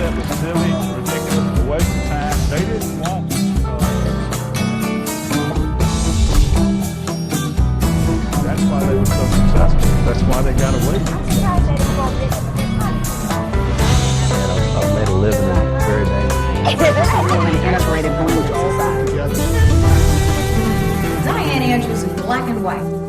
that was silly, ridiculous, a waste of time. They didn't want that's why they were so successful. That's why they got away. I've made a living in a very dangerous. This is really an integrated blue society. Dianne Andrews in black and white.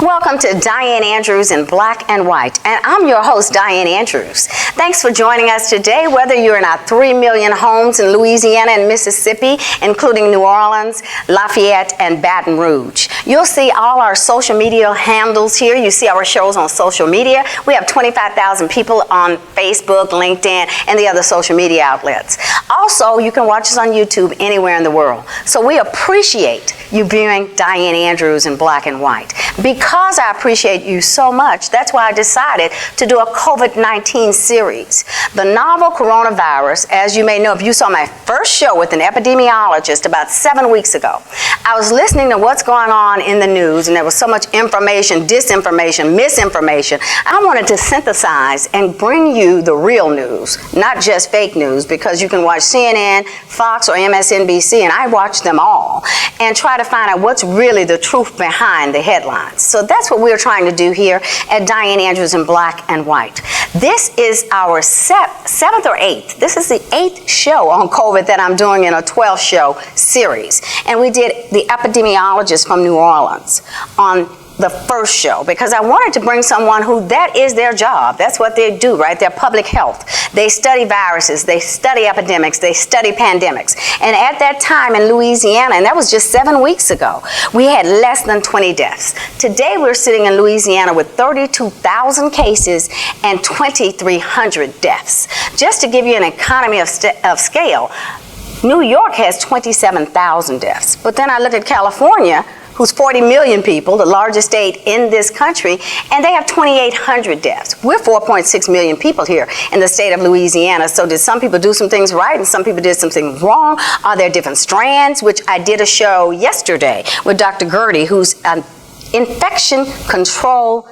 Welcome to Dianne Andrews in Black and White, and I'm your host, Dianne Andrews. Thanks for joining us today, whether you're in our 3 million homes in Louisiana and Mississippi, including New Orleans, Lafayette, and Baton Rouge. You'll see all our social media handles here. You see our shows on social media. We have 25,000 people on Facebook, LinkedIn, and the other social media outlets. Also, you can watch us on YouTube anywhere in the world. So we appreciate you viewing Dianne Andrews in Black and White. Because I appreciate you so much, that's why I decided to do a COVID-19 series. The novel coronavirus, as you may know, if you saw my first show with an epidemiologist about 7 weeks ago, I was listening to what's going on in the news, and there was so much information, disinformation, misinformation. I wanted to synthesize and bring you the real news, not just fake news, because you can watch CNN, Fox, or MSNBC, and I watch them all, and try to find out what's really the truth behind the headlines. So that's what we're trying to do here at Dianne Andrews in Black and White. This is our seventh or eighth. This is the 8th show on COVID that I'm doing in a 12-show series. And we did the epidemiologist from New Orleans on the first show, because I wanted to bring someone who that is their job. That's what they do, right? They're public health. They study viruses, they study epidemics, they study pandemics. And at that time in Louisiana, and that was just 7 weeks ago, we had less than 20 deaths. Today we're sitting in Louisiana with 32,000 cases and 2,300 deaths. Just to give you an economy of scale, New York has 27,000 deaths. But then I look at California, who's 40 million people, the largest state in this country, and they have 2,800 deaths. We're 4.6 million people here in the state of Louisiana. So did some people do some things right and some people did some things wrong? Are there different strands? Which I did a show yesterday with Dr. Gertie, who's an infection control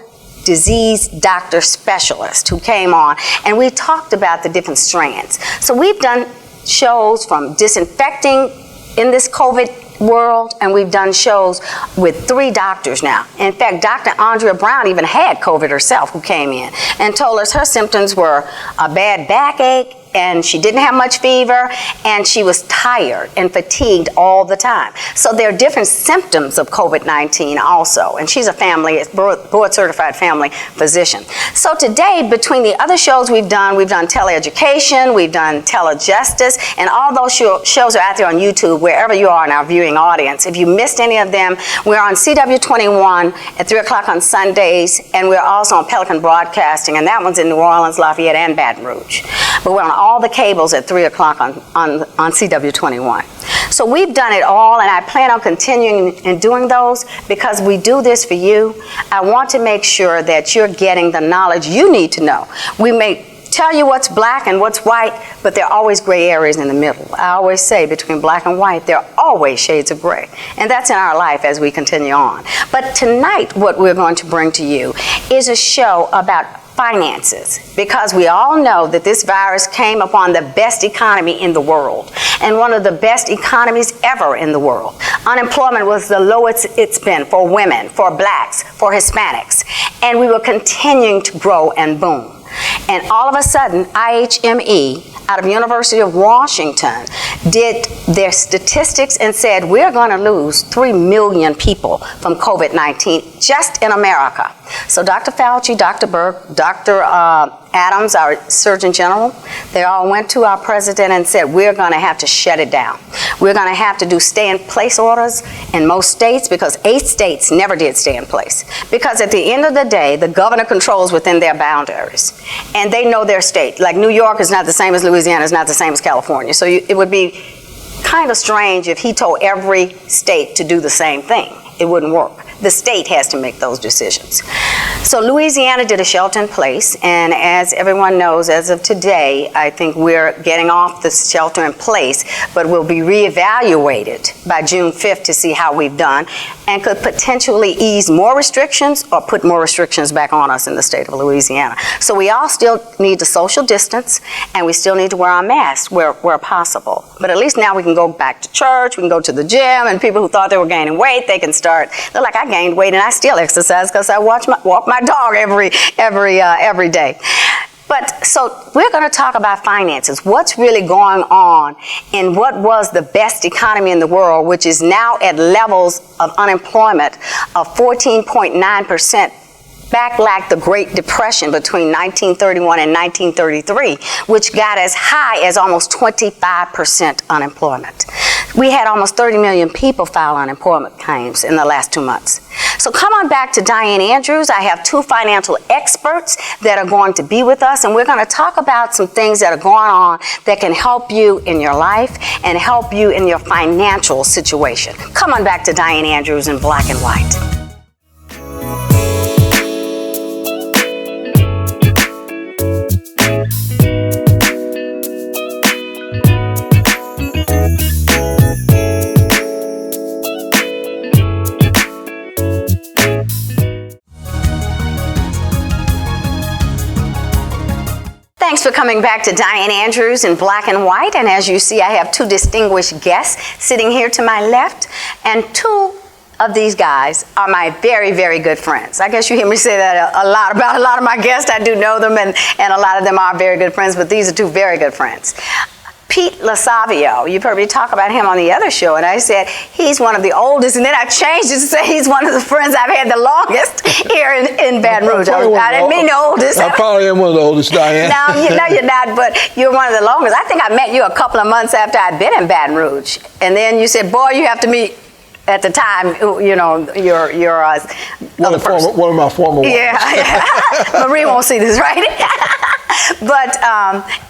disease doctor specialist who came on, and we talked about the different strands. So we've done shows from disinfecting in this COVID world, and we've done shows with 3 doctors now. In fact, Dr. Andrea Brown even had COVID herself, who came in and told us her symptoms were a bad backache, and she didn't have much fever, and she was tired and fatigued all the time. So there are different symptoms of COVID-19 also, and she's a board-certified family physician. So today, between the other shows we've done teleeducation, we've done telejustice, and all those shows are out there on YouTube, wherever you are in our viewing audience. If you missed any of them, we're on CW21 at 3 o'clock on Sundays, and we're also on Pelican Broadcasting, and that one's in New Orleans, Lafayette, and Baton Rouge. But we're on all the cables at 3 o'clock on CW21. So we've done it all, and I plan on continuing and doing those because we do this for you. I want to make sure that you're getting the knowledge you need to know. We may tell you what's black and what's white, but there are always gray areas in the middle. I always say between black and white, there are always shades of gray. And that's in our life as we continue on. But tonight, what we're going to bring to you is a show about finances, because we all know that this virus came upon the best economy in the world, and one of the best economies ever in the world. Unemployment was the lowest it's been for women, for blacks, for Hispanics, and we were continuing to grow and boom. And all of a sudden, IHME, out of University of Washington, did their statistics and said, we're going to lose 3 million people from COVID-19 just in America. So Dr. Fauci, Dr. Burke, Dr. Adams, our Surgeon General, they all went to our president and said, we're going to have to shut it down. We're going to have to do stay-in-place orders in most states, because 8 states never did stay in place. Because at the end of the day, the governor controls within their boundaries, and they know their state. Like New York is not the same as Louisiana, is not the same as California. So it would be kind of strange if he told every state to do the same thing. It wouldn't work. The state has to make those decisions. So Louisiana did a shelter in place, and as everyone knows, as of today, I think we're getting off the shelter in place, but will be reevaluated by June 5th to see how we've done and could potentially ease more restrictions or put more restrictions back on us in the state of Louisiana. So we all still need to social distance, and we still need to wear our masks where possible. But at least now we can go back to church, we can go to the gym, and people who thought they were gaining weight, they can start. They're like, I gained weight and I still exercise because I walk my dog every day. But so we're going to talk about finances. What's really going on in what was the best economy in the world, which is now at levels of unemployment of 14.9%, back like the Great Depression between 1931 and 1933, which got as high as almost 25% unemployment. We had almost 30 million people file unemployment claims in the last 2 months. So come on back to Dianne Andrews. I have 2 financial experts that are going to be with us, and we're going to talk about some things that are going on that can help you in your life and help you in your financial situation. Come on back to Dianne Andrews in Black and White. Thanks for coming back to Dianne Andrews in Black and White. And as you see, I have 2 distinguished guests sitting here to my left. And 2 of these guys are my very, very good friends. I guess you hear me say that a lot about a lot of my guests. I do know them, and a lot of them are very good friends, but these are 2 very good friends. Pete Losavio, you've heard me talk about him on the other show, and I said he's one of the oldest, and then I changed it to say he's one of the friends I've had the longest here in Baton Rouge. I didn't mean the oldest. I probably am one of the oldest, Dianne. No, you're not, but you're one of the longest. I think I met you a couple of months after I'd been in Baton Rouge, and then you said, boy, you have to meet at the time, you know, your one of my former wives. Yeah. Marie won't see this, right? But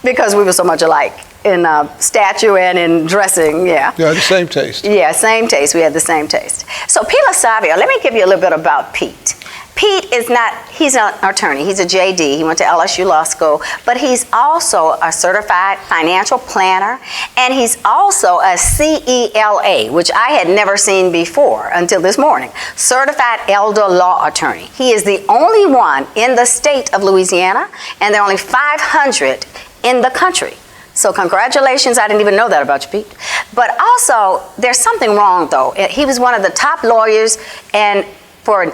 because we were so much alike in stature and in dressing, yeah. Yeah, the same taste. Yeah, same taste. We had the same taste. So Pete Losavio, let me give you a little bit about Pete. Pete is not, he's an attorney. He's a JD. He went to LSU Law School, but he's also a certified financial planner, and he's also a CELA, which I had never seen before until this morning, certified elder law attorney. He is the only one in the state of Louisiana, and there are only 500 in the country. So congratulations, I didn't even know that about you, Pete. But also, there's something wrong, though. He was one of the top lawyers, and for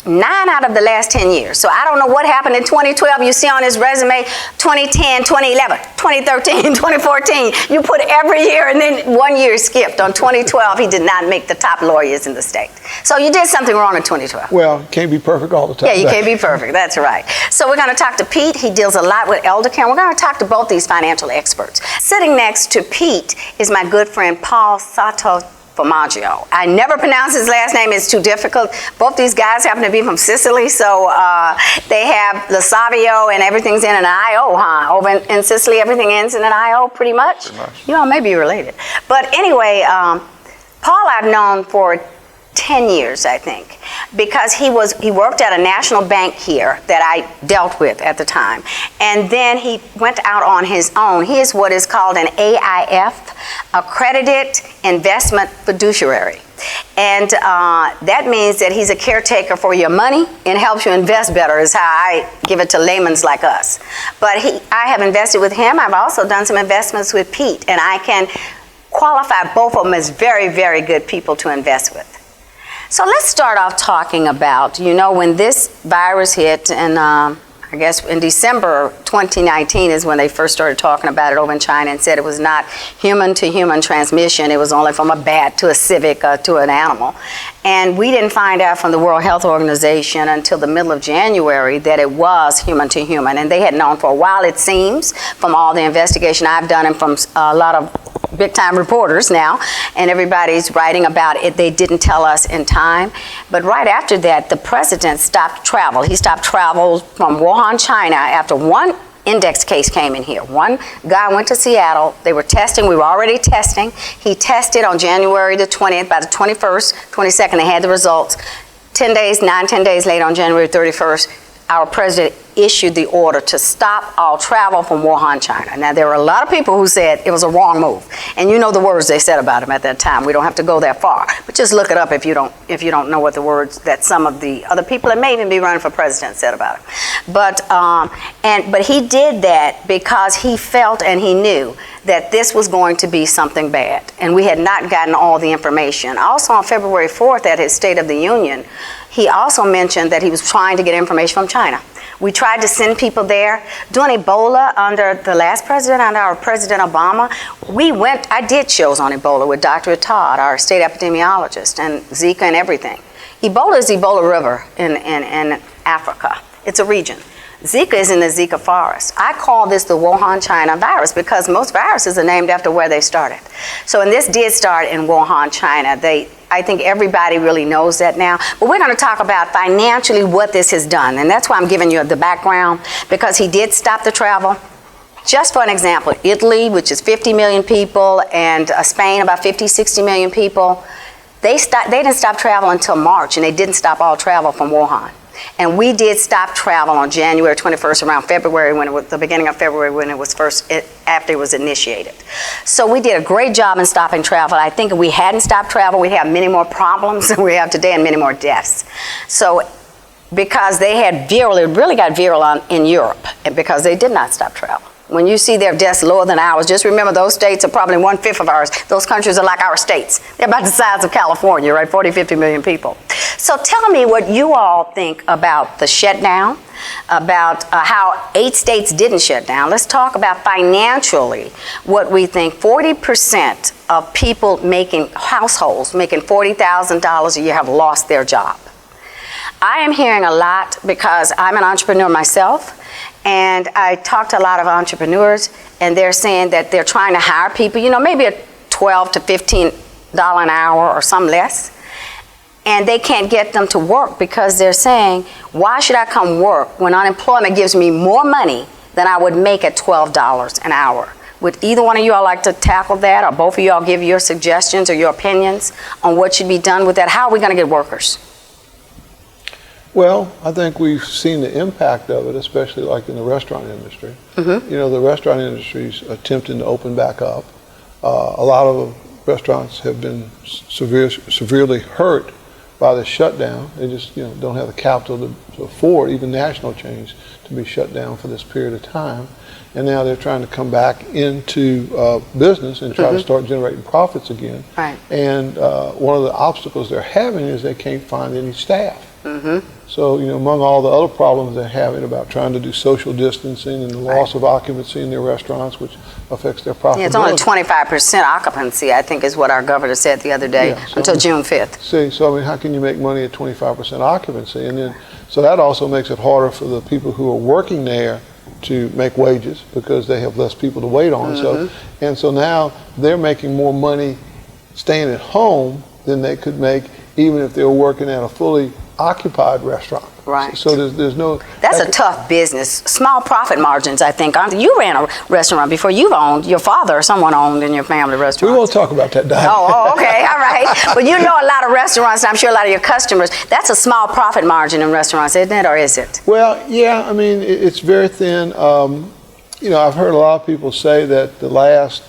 9 out of the last 10 years. So I don't know what happened in 2012. You see on his resume, 2010, 2011, 2013, 2014. You put every year, and then 1 year skipped. On 2012, he did not make the top lawyers in the state. So you did something wrong in 2012. Well, you can't be perfect all the time. Yeah, you can't be perfect. That's right. So we're going to talk to Pete. He deals a lot with elder care. We're going to talk to both these financial experts. Sitting next to Pete is my good friend Paul Saltaformaggio. I never pronounce his last name. It's too difficult. Both these guys happen to be from Sicily, so they have Losavio and everything's in an I-O, huh? Over in Sicily, everything ends in an I-O pretty much? Pretty much. You know, maybe you're related. But anyway, Paul I've known for 10 years, I think, because he worked at a national bank here that I dealt with at the time, and then he went out on his own. He is what is called an AIF, Accredited Investment Fiduciary, and that means that he's a caretaker for your money and helps you invest better, is how I give it to layman's like us. But I have invested with him. I've also done some investments with Pete, and I can qualify both of them as very, very good people to invest with. So let's start off talking about, you know, when this virus hit, and I guess in December 2019 is when they first started talking about it over in China and said it was not human-to-human transmission. It was only from a bat to a civet to an animal. And we didn't find out from the World Health Organization until the middle of January that it was human-to-human. And they had known for a while, it seems, from all the investigation I've done and from a lot of big-time reporters now, and everybody's writing about it. They didn't tell us in time. But right after that, the president stopped travel. He stopped travel from Wuhan, China, after one index case came in here. One guy went to Seattle. They were testing. We were already testing. He tested on January the 20th. By the 21st, 22nd, they had the results. 10 days later, on January 31st, our president issued the order to stop all travel from Wuhan, China. Now, there were a lot of people who said it was a wrong move. And you know the words they said about him at that time. We don't have to go that far. But just look it up if you don't know what the words that some of the other people that may even be running for president said about him. But he did that because he felt and he knew that this was going to be something bad. And we had not gotten all the information. Also on February 4th at his State of the Union, he also mentioned that he was trying to get information from China. We tried to send people there. During Ebola, under the last president, under our President Obama, I did shows on Ebola with Dr. Todd, our state epidemiologist, and Zika and everything. Ebola is Ebola River in Africa. It's a region. Zika is in the Zika forest. I call this the Wuhan, China virus because most viruses are named after where they started. So, and this did start in Wuhan, China. I think everybody really knows that now. But we're going to talk about financially what this has done. And that's why I'm giving you the background, because he did stop the travel. Just for an example, Italy, which is 50 million people, and Spain, about 50, 60 million people, they didn't stop travel until March, and they didn't stop all travel from Wuhan. And we did stop travel on January 21st, around February, when it was the beginning of February, when it was after it was initiated. So we did a great job in stopping travel. I think if we hadn't stopped travel, we'd have many more problems than we have today and many more deaths. So because they had really got viral in Europe, and because they did not stop travel. When you see their deaths lower than ours, just remember those states are probably 1/5 of ours. Those countries are like our states. They're about the size of California, right? 40, 50 million people. So tell me what you all think about the shutdown, about how 8 states didn't shut down. Let's talk about financially what we think. 40% of people households making $40,000 a year have lost their job. I am hearing a lot because I'm an entrepreneur myself. And I talk to a lot of entrepreneurs, and they're saying that they're trying to hire people, maybe a $12 to $15 an hour or some less. And they can't get them to work because they're saying, why should I come work when unemployment gives me more money than I would make at $12 an hour? Would either one of you all like to tackle that, or both of you all give your suggestions or your opinions on what should be done with that? How are we going to get workers? Well, I think we've seen the impact of it, especially like in the restaurant industry. Mm-hmm. The restaurant industry is attempting to open back up. A lot of restaurants have been severely hurt by the shutdown. They just don't have the capital to afford even national chains to be shut down for this period of time. And now they're trying to come back into business and try to start generating profits again. Right. And one of the obstacles they're having is they can't find any staff. Mm-hmm. So, among all the other problems they're having about trying to do social distancing and the loss of occupancy in their restaurants, which affects their profitability. Yeah, it's only 25% occupancy, I think, is what our governor said the other day, until June 5th. So how can you make money at 25% occupancy? And then, so that also makes it harder for the people who are working there to make wages because they have less people to wait on. Mm-hmm. So now they're making more money staying at home than they could make even if they were working at a fully occupied restaurant. Right. So there's no... That's a tough business. Small profit margins, I think. You ran a restaurant before. You've owned, your father or someone owned in your family restaurant. We won't talk about that, Dianne. Oh, okay, all right. But you know a lot of restaurants, and I'm sure a lot of your customers, that's a small profit margin in restaurants, isn't it, or is it? Well, yeah, it's very thin. I've heard a lot of people say that the last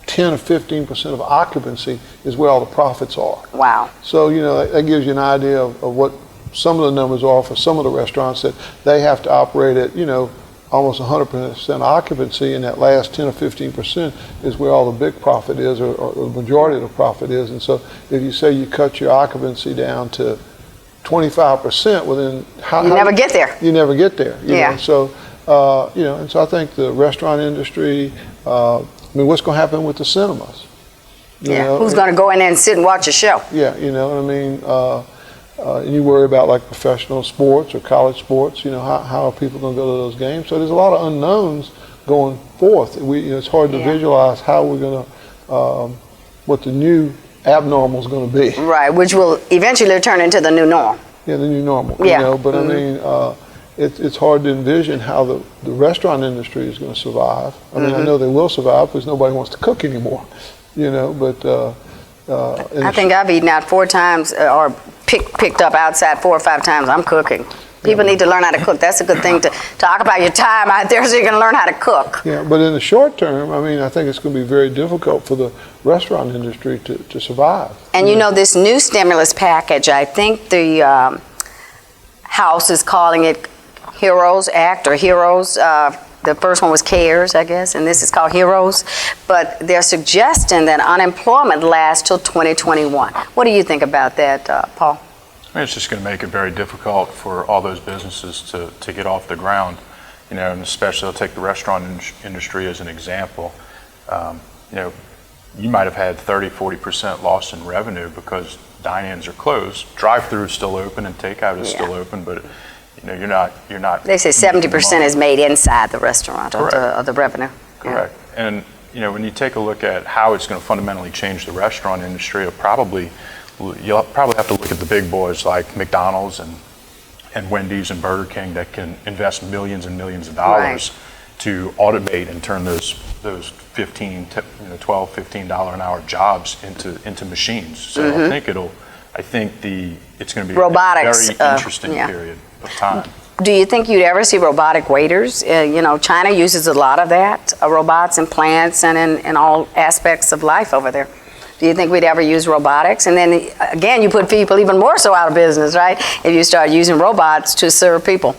10 or 15% of occupancy is where all the profits are. Wow. So, that gives you an idea of what some of the numbers are for some of the restaurants, that they have to operate at, almost 100% occupancy, and that last 10 or 15% is where all the big profit is, or the majority of the profit is. And so if you say you cut your occupancy down to 25%, well then you never get there. You never get there. You yeah. know? So, and so I think the restaurant industry, what's going to happen with the cinemas? Who's going to go in there and sit and watch a show? Yeah, and you worry about like professional sports or college sports. How are people going to go to those games? So there's a lot of unknowns going forth. It's hard to visualize how we're going to, what the new abnormal is going to be. Right, which will eventually turn into the new norm. Yeah, the new normal. Yeah. But it's hard to envision how the restaurant industry is going to survive. I know they will survive because nobody wants to cook anymore. But I think I've eaten out 4 times or picked up outside 4 or 5 times. I'm cooking. People need to learn how to cook. That's a good thing to talk about your time out there, so you can learn how to cook. Yeah, but in the short term, I mean, I think it's going to be very difficult for the restaurant industry to survive. And you know, this new stimulus package, I think the House is calling it HEROES Act or HEROES. The first one was CARES, I guess, and this is called HEROES. But they're suggesting that unemployment lasts till 2021. What do you think about that, Paul? I mean, it's just going to make it very difficult for all those businesses to get off the ground, you know, and especially I'll take the restaurant industry as an example. You know, you might have had 30-40% loss in revenue because dine-ins are closed. Drive-through is still open and takeout is still open, but you know, you're not. They say 70% is made inside the restaurant of the revenue. Correct. Yeah. And you know, when you take a look at how it's going to fundamentally change the restaurant industry, you'll probably have to look at the big boys like McDonald's and Wendy's and Burger King that can invest millions and millions of dollars to automate and turn those $12, $15 an hour jobs into machines. So I think it's going to be robotics, a very interesting period of time. Do you think you'd ever see robotic waiters? You know, China uses a lot of that, robots in plants and in all aspects of life over there. Do you think we'd ever use robotics? And then again, you put people even more so out of business, right? If you start using robots to serve people.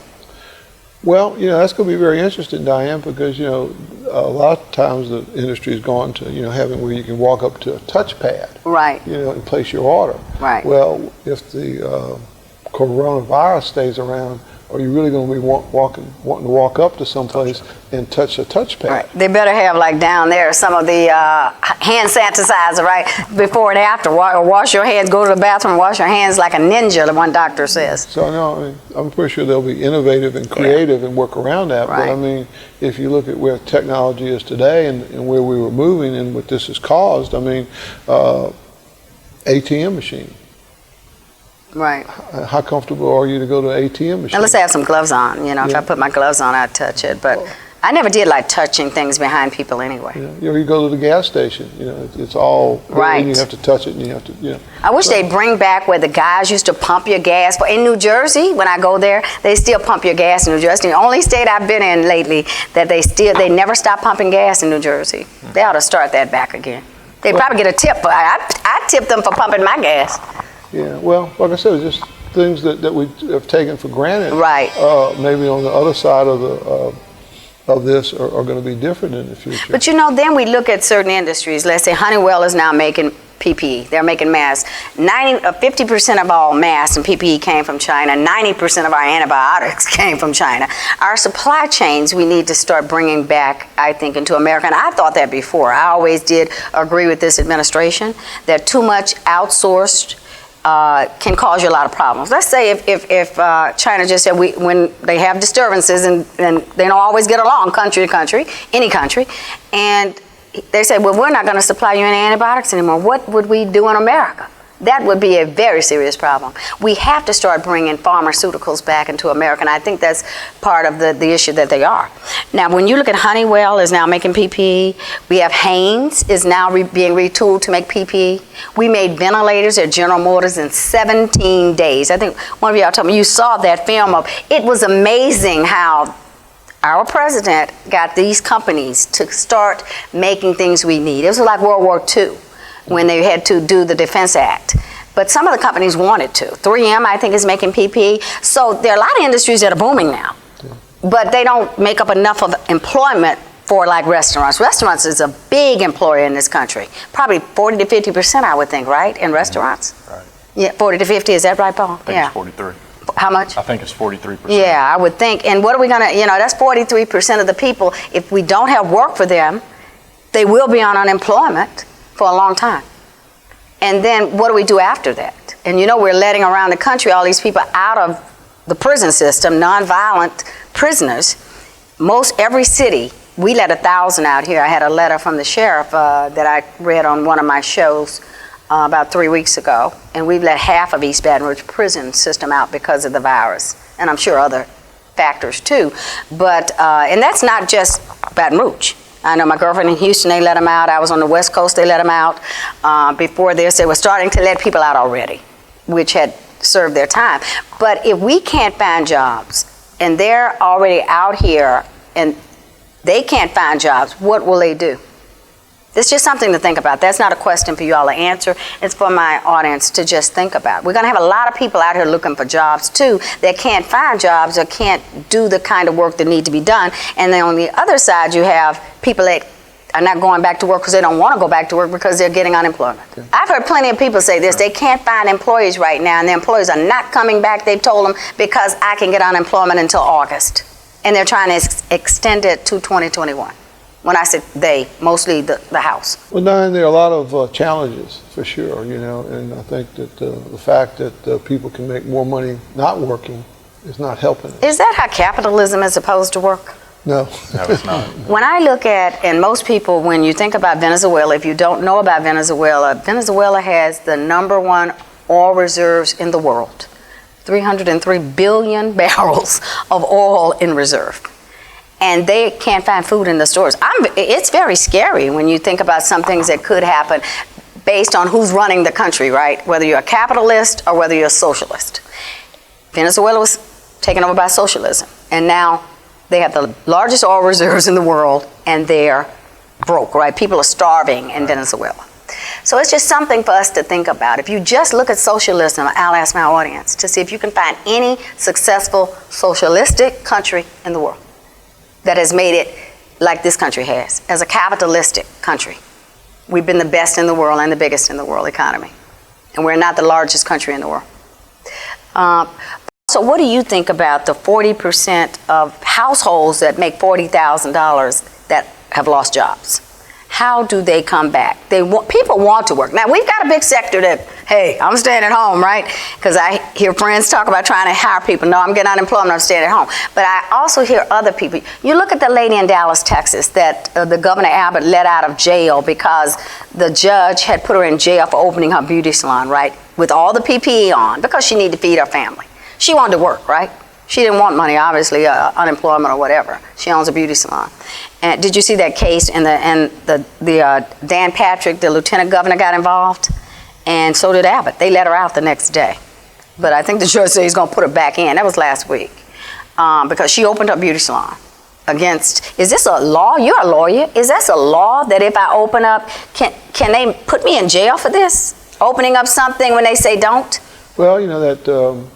Well, you know, that's going to be very interesting, Diane, because, you know, a lot of times the industry has gone to, you know, having where you can walk up to a touchpad, right, you know, and place your order. Right. Well, if the coronavirus stays around, are you really going to be wanting to walk up to someplace and touch a touchpad? Right. They better have, like down there, some of the hand sanitizer, right, before and after. Wash your hands, go to the bathroom, wash your hands like a ninja, the one doctor says. So, no, I mean, I'm pretty sure they'll be innovative and creative and work around that. Right. But, I mean, if you look at where technology is today and where we were moving and what this has caused, I mean, ATM machine. Right. How comfortable are you to go to an ATM machine? Now let's have some gloves on. You know, if I put my gloves on, I'd touch it. But I never did like touching things behind people anyway. You know, you go to the gas station. You know, it's all right. And you have to touch it, and you have to. You know. I wish they'd bring back where the guys used to pump your gas. In New Jersey, when I go there, they still pump your gas in New Jersey. The only state I've been in lately that they never stop pumping gas in New Jersey. They ought to start that back again. They'd probably get a tip. I'd tip them for pumping my gas. Yeah, well, like I said, it's just things that we have taken for granted. Right. Maybe on the other side of this are going to be different in the future. But you know, then we look at certain industries. Let's say Honeywell is now making PPE. They're making masks. 50% of all masks and PPE came from China. 90% of our antibiotics came from China. Our supply chains we need to start bringing back, I think, into America. And I thought that before. I always did agree with this administration that too much outsourced can cause you a lot of problems. Let's say if China just said when they have disturbances and they don't always get along country to country, any country, and they say, well, we're not going to supply you any antibiotics anymore. What would we do in America? That would be a very serious problem. We have to start bringing pharmaceuticals back into America, and I think that's part of the issue that they are. Now, when you look at Honeywell is now making PPE, we have Haynes is now being retooled to make PPE. We made ventilators at General Motors in 17 days. I think one of y'all told me you saw that film of, it was amazing how our president got these companies to start making things we need. It was like World War II. When they had to do the Defense Act. But some of the companies wanted to. 3M, I think, is making PPE. So there are a lot of industries that are booming now. But they don't make up enough of employment for like restaurants. Restaurants is a big employer in this country. Probably 40 to 50%, I would think, right, in restaurants? Right. Yeah, 40 to 50, is that right, Paul? I think it's 43. How much? I think it's 43%. Yeah, I would think. And what are we gonna, that's 43% of the people. If we don't have work for them, they will be on unemployment for a long time. And then what do we do after that? And we're letting around the country all these people out of the prison system, nonviolent prisoners. Every city, we let 1,000 out here. I had a letter from the sheriff that I read on one of my shows about 3 weeks ago, and we've let half of East Baton Rouge prison system out because of the virus, and I'm sure other factors too. But and that's not just Baton Rouge. I know my girlfriend in Houston, they let them out. I was on the West Coast, they let them out. Before this, they were starting to let people out already, which had serve their time. But if we can't find jobs and they're already out here and they can't find jobs, what will they do? It's just something to think about. That's not a question for you all to answer. It's for my audience to just think about. We're going to have a lot of people out here looking for jobs too that can't find jobs or can't do the kind of work that need to be done. And then on the other side, you have people that are not going back to work because they don't want to go back to work because they're getting unemployment. Yeah. I've heard plenty of people say this. They can't find employees right now, and the employees are not coming back, they've told them, because I can get unemployment until August. And they're trying to extend it to 2021. When I said they, mostly the House. Well, Dianne, there are a lot of challenges for sure, and I think that the fact that people can make more money not working is not helping us. Is that how capitalism is supposed to work? No. No, it's not. When I look at, and most people, when you think about Venezuela, if you don't know about Venezuela, Venezuela has the #1 oil reserves in the world. 303 billion barrels of oil in reserve. And they can't find food in the stores. It's very scary when you think about some things that could happen based on who's running the country, right? Whether you're a capitalist or whether you're a socialist. Venezuela was taken over by socialism, and now they have the largest oil reserves in the world, and they're broke, right? People are starving in Venezuela. So it's just something for us to think about. If you just look at socialism, I'll ask my audience to see if you can find any successful socialistic country in the world that has made it like this country has, as a capitalistic country. We've been the best in the world and the biggest in the world economy. And we're not the largest country in the world. So what do you think about the 40% of households that make $40,000 that have lost jobs? How do they come back? People want to work. Now, we've got a big sector that, hey, I'm staying at home, right? Because I hear friends talk about trying to hire people. No, I'm getting unemployment, I'm staying at home. But I also hear other people. You look at the lady in Dallas, Texas, that the Governor Abbott let out of jail because the judge had put her in jail for opening her beauty salon, right? With all the PPE on, because she needed to feed her family. She wanted to work, right? She didn't want money, obviously, unemployment or whatever. She owns a beauty salon. And did you see that case? And Dan Patrick, the lieutenant governor, got involved, and so did Abbott. They let her out the next day, but I think the judge said he's going to put her back in. That was last week, because she opened her beauty salon. Is this a law? You're a lawyer. Is this a law that if I open up, can they put me in jail for this? Opening up something when they say don't? Well, you know that.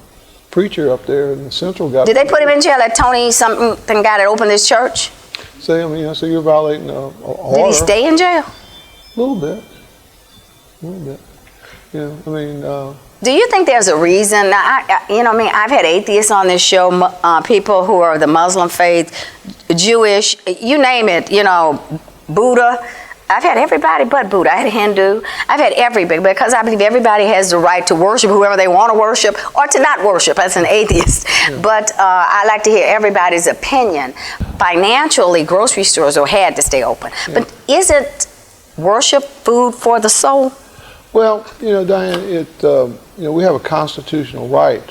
Preacher up there in the central got. Did they put him in jail? That Tony something guy that opened this church? So you're violating a order. Did he stay in jail? A little bit. Do you think there's a reason? Now, I've had atheists on this show, people who are the Muslim faith, Jewish, you name it, Buddha. I've had everybody but Buddha. I had a Hindu. I've had everybody, because I believe everybody has the right to worship whoever they want to worship or to not worship as an atheist. Yeah. But I like to hear everybody's opinion. Financially, grocery stores had to stay open. Yeah. But isn't worship food for the soul? Well, Dianne, we have a constitutional right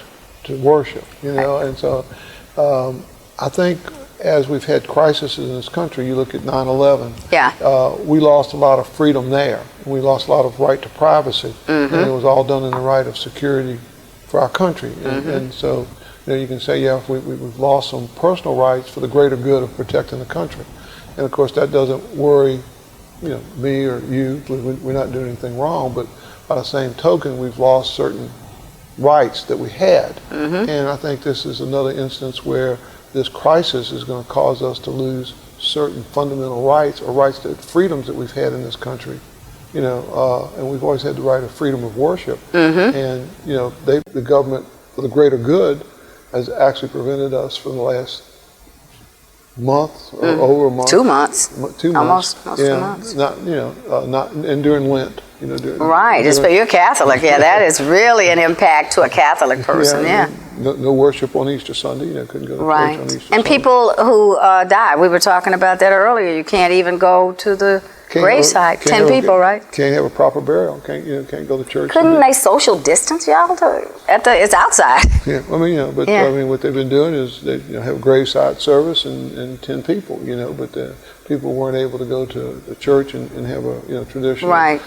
to worship, and so I think as we've had crises in this country, you look at 9/11, we lost a lot of freedom there. We lost a lot of right to privacy, and it was all done in the right of security for our country. And so, you can say, we've lost some personal rights for the greater good of protecting the country. And of course, that doesn't worry, me or you. We're not doing anything wrong, but by the same token, we've lost certain rights that we had. And I think this is another instance where this crisis is going to cause us to lose certain fundamental rights or freedoms that we've had in this country, and we've always had the right of freedom of worship. And, the government, for the greater good, has actually prevented us from the last month or over a month. 2 months. 2 months. Almost 2 months. And during Lent. Right, you're Catholic. Yeah, that is really an impact to a Catholic person. No worship on Easter Sunday. Couldn't go to church on Easter Sunday. And people who die. We were talking about that earlier. You can't even go to the Graveside, 10 people, right? Can't have a proper burial. Can't go to church. Couldn't they social distance y'all? It's outside. Yeah, I mean, but Yeah. I mean, what they've been doing is they have a graveside service and 10 people, but the people weren't able to go to the church and have a traditional Right.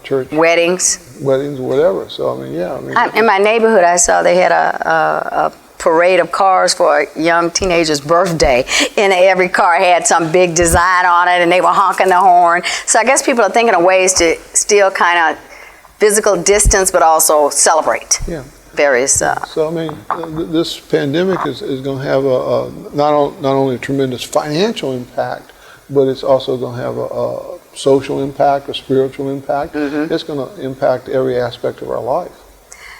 church Weddings. weddings, whatever. So I mean, yeah, In my neighborhood, I saw they had a parade of cars for a young teenager's birthday, and every car had some big design on it, and they were honking the horn. So I guess people are thinking of ways to still kind of physical distance, but also celebrate yeah. various. So I mean, this pandemic is going to have not only a tremendous financial impact, but it's also going to have a social impact, a spiritual impact. It's going to impact every aspect of our life.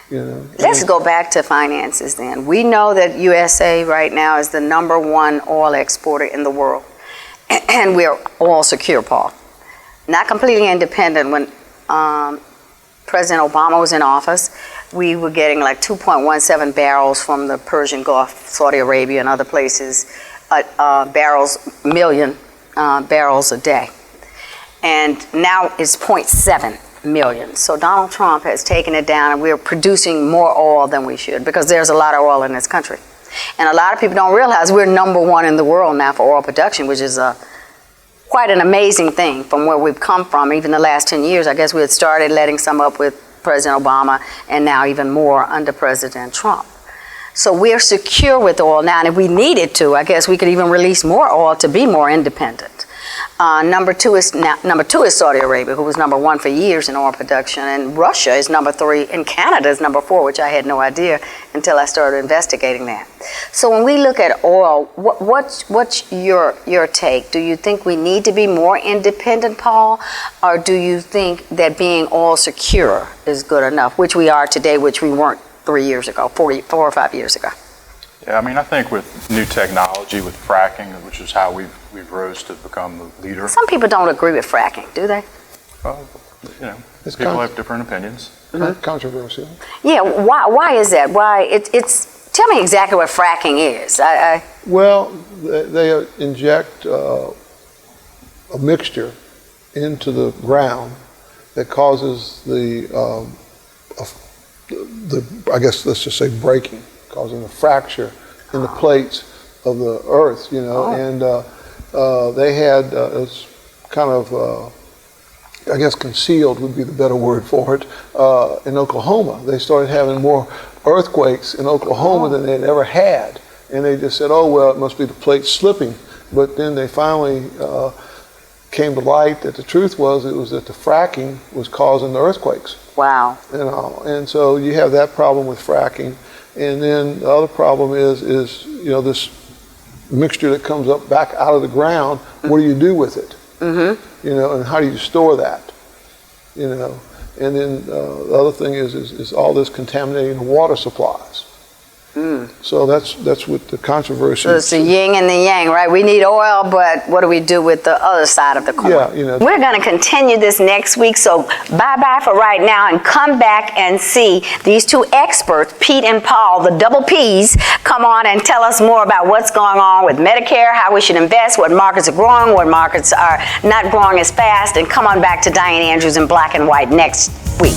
Let's go back to finances then. We know that USA right now is the #1 oil exporter in the world, and we're oil secure, Paul. Not completely independent. When President Obama was in office, we were getting like 2.17 barrels from the Persian Gulf, Saudi Arabia, and other places, million barrels a day. And now it's 0.7 million. So Donald Trump has taken it down, and we're producing more oil than we should, because there's a lot of oil in this country. And a lot of people don't realize we're #1 in the world now for oil production, which is quite an amazing thing from where we've come from. Even the last 10 years, I guess we had started letting some up with President Obama, and now even more under President Trump. So we're secure with oil now, and if we needed to, I guess we could even release more oil to be more independent. Number two is Saudi Arabia, who was #1 for years in oil production, and Russia is #3, and Canada is #4, which I had no idea until I started investigating that. So when we look at oil, what's your take? Do you think we need to be more independent, Paul, or do you think that being oil secure is good enough, which we are today, which we weren't 3 years ago, 4 or 5 years ago? Yeah, I mean, I think with new technology, with fracking, which is how we've rose to become the leader. Some people don't agree with fracking, do they? Well, It's people have different opinions. controversial. Yeah, why is that? Why it's tell me exactly what fracking is. Well, they inject a mixture into the ground that causes I guess let's just say breaking, causing a fracture in the plates of the earth, and they had it's kind of I guess concealed would be the better word for it, in Oklahoma. They started having more earthquakes in Oklahoma than they'd ever had, and they just said, oh well, it must be the plates slipping. But then they finally came to light that the truth was that the fracking was causing the earthquakes. Wow. And so you have that problem with fracking, and then the other problem is this mixture that comes up back out of the ground. What do you do with it? And how do you store that? And then the other thing is all this contaminating the water supplies. So that's what the controversy. So it's the yin and the yang, right? We need oil, but what do we do with the other side of the coin? Yeah, We're going to continue this next week, so bye-bye for right now, and come back and see these two experts, Pete and Paul, the double Ps, come on and tell us more about what's going on with Medicare, how we should invest, what markets are growing, what markets are not growing as fast, and come on back to Dianne Andrews in Black and White next week.